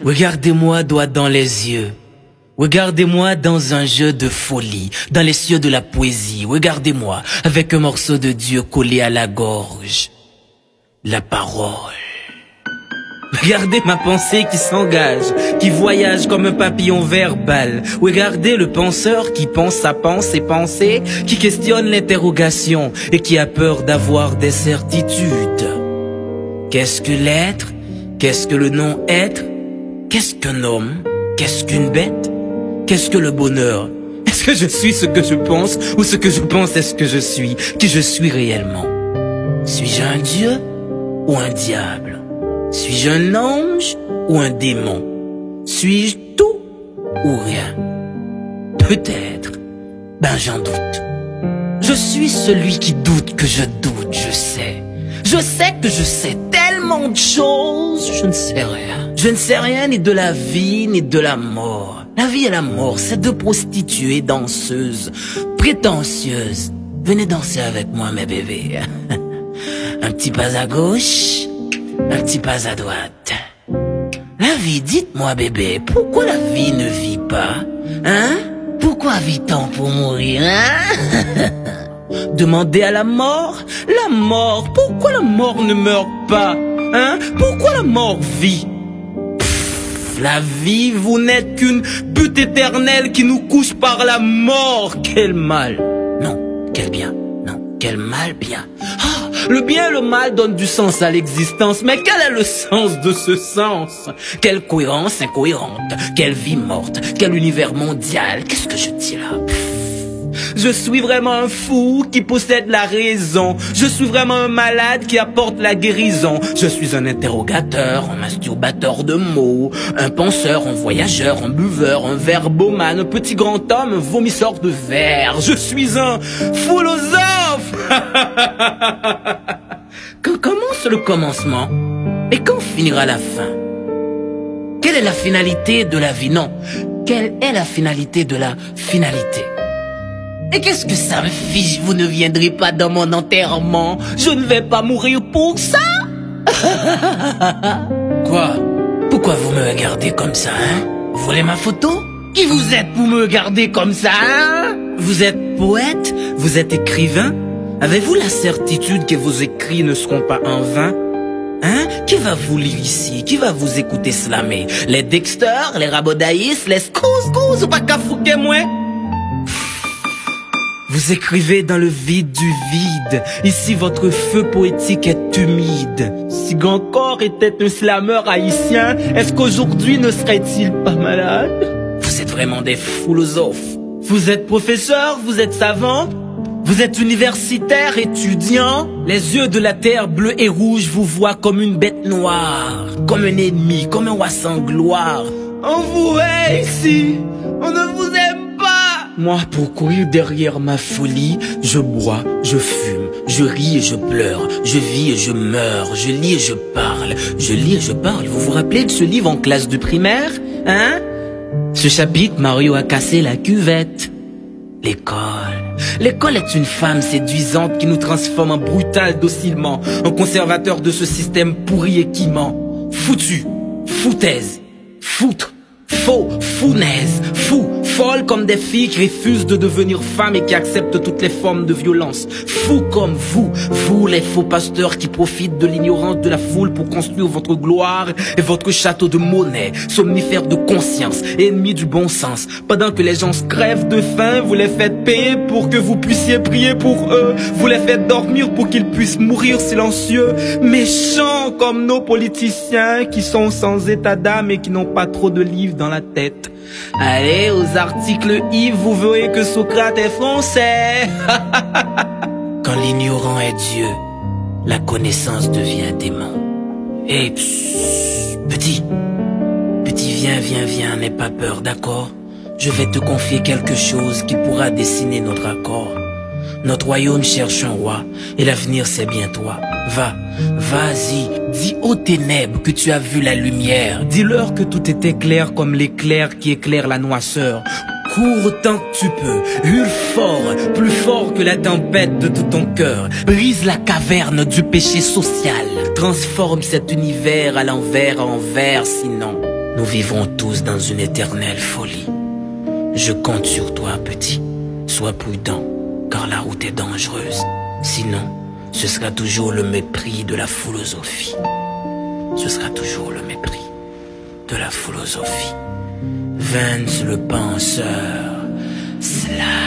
Regardez-moi droit dans les yeux. Regardez-moi dans un jeu de folie, dans les cieux de la poésie. Regardez-moi avec un morceau de Dieu collé à la gorge. La parole. Regardez ma pensée qui s'engage, qui voyage comme un papillon verbal. Regardez le penseur qui pense sa pensée, pensée, qui questionne l'interrogation et qui a peur d'avoir des certitudes. Qu'est-ce que l'être? Qu'est-ce que le non-être? Qu'est-ce qu'un homme? Qu'est-ce qu'une bête? Qu'est-ce que le bonheur? Est-ce que je suis ce que je pense ou ce que je pense est ce que je suis? Qui je suis réellement? Suis-je un dieu ou un diable? Suis-je un ange ou un démon? Suis-je tout ou rien? Peut-être. Ben j'en doute. Je suis celui qui doute que je doute, je sais. Je sais que je sais tellement de choses, je ne sais rien. Je ne sais rien ni de la vie ni de la mort. La vie et la mort, c'est deux prostituées danseuses, prétentieuses. Venez danser avec moi mes bébés. Un petit pas à gauche, un petit pas à droite. La vie, dites-moi bébé, pourquoi la vie ne vit pas? Hein? Pourquoi vit-on pour mourir, hein? Demandez à la mort, pourquoi la mort ne meurt pas? Hein? Pourquoi la mort vit? La vie, vous n'êtes qu'une butte éternelle qui nous couche par la mort. Quel mal. Non, quel bien. Non, quel mal bien. Ah, le bien et le mal donnent du sens à l'existence. Mais quel est le sens de ce sens? Quelle cohérence incohérente. Quelle vie morte. Quel univers mondial. Qu'est-ce que je dis là? Je suis vraiment un fou qui possède la raison. Je suis vraiment un malade qui apporte la guérison. Je suis un interrogateur, un masturbateur de mots, un penseur, un voyageur, un buveur, un verbomane, un petit grand homme, un vomisseur de verre. Je suis un philosophe. Quand commence le commencement et quand finira la fin? Quelle est la finalité de la vie? Non, quelle est la finalité de la finalité? Et qu'est-ce que ça me fiche? Vous ne viendrez pas dans mon enterrement. Je ne vais pas mourir pour ça. Quoi? Pourquoi vous me regardez comme ça, hein? Vous voulez ma photo? Qui vous êtes pour me regarder comme ça, hein? Vous êtes poète? Vous êtes écrivain? Avez-vous la certitude que vos écrits ne seront pas en vain? Hein? Qui va vous lire ici? Qui va vous écouter slammer? Les Dexter, les Rabodaïs, les Scouse ou pas qu'à fouquer moi? Vous écrivez dans le vide du vide. Ici, votre feu poétique est humide. Si Gancor était un slammer haïtien, est-ce qu'aujourd'hui ne serait-il pas malade? Vous êtes vraiment des philosophes. Vous êtes professeur, vous êtes savant, vous êtes universitaire, étudiant. Les yeux de la terre bleue et rouge vous voient comme une bête noire, comme un ennemi, comme un roi sans gloire. On vous hait ici, on ne vous aime pas. Moi, pour courir derrière ma folie, je bois, je fume, je ris et je pleure, je vis et je meurs, je lis et je parle, je lis et je parle. Vous vous rappelez de ce livre en classe de primaire, hein? Ce chapitre, Mario a cassé la cuvette. L'école. L'école est une femme séduisante qui nous transforme en brutal docilement, en conservateur de ce système pourri et qui ment. Foutu, foutaise, foutre, faux, founaise, fou, folle comme des filles qui refusent de devenir femmes et qui acceptent toutes les formes de violence. Fou comme vous les faux pasteurs qui profitent de l'ignorance de la foule pour construire votre gloire et votre château de monnaie, somnifères de conscience, ennemis du bon sens. Pendant que les gens crèvent de faim, vous les faites payer pour que vous puissiez prier pour eux. Vous les faites dormir pour qu'ils puissent mourir silencieux. Méchants comme nos politiciens qui sont sans état d'âme et qui n'ont pas trop de livres dans la tête. Allez, aux articles Yves, vous verrez que Socrate est français. Quand l'ignorant est Dieu, la connaissance devient démon. Et petit, viens, n'aie pas peur, d'accord? Je vais te confier quelque chose qui pourra dessiner notre accord. Notre royaume cherche un roi, et l'avenir c'est bien toi. Vas-y, dis aux ténèbres que tu as vu la lumière. Dis-leur que tout était clair comme l'éclair qui éclaire la noirceur. Cours autant que tu peux, hurle fort, plus fort que la tempête de tout ton cœur. Brise la caverne du péché social. Transforme cet univers à l'envers en vert, sinon nous vivrons tous dans une éternelle folie. Je compte sur toi, petit. Sois prudent, car la route est dangereuse. Sinon, ce sera toujours le mépris de la philosophie. Ce sera toujours le mépris de la philosophie. Vance le penseur, Slime.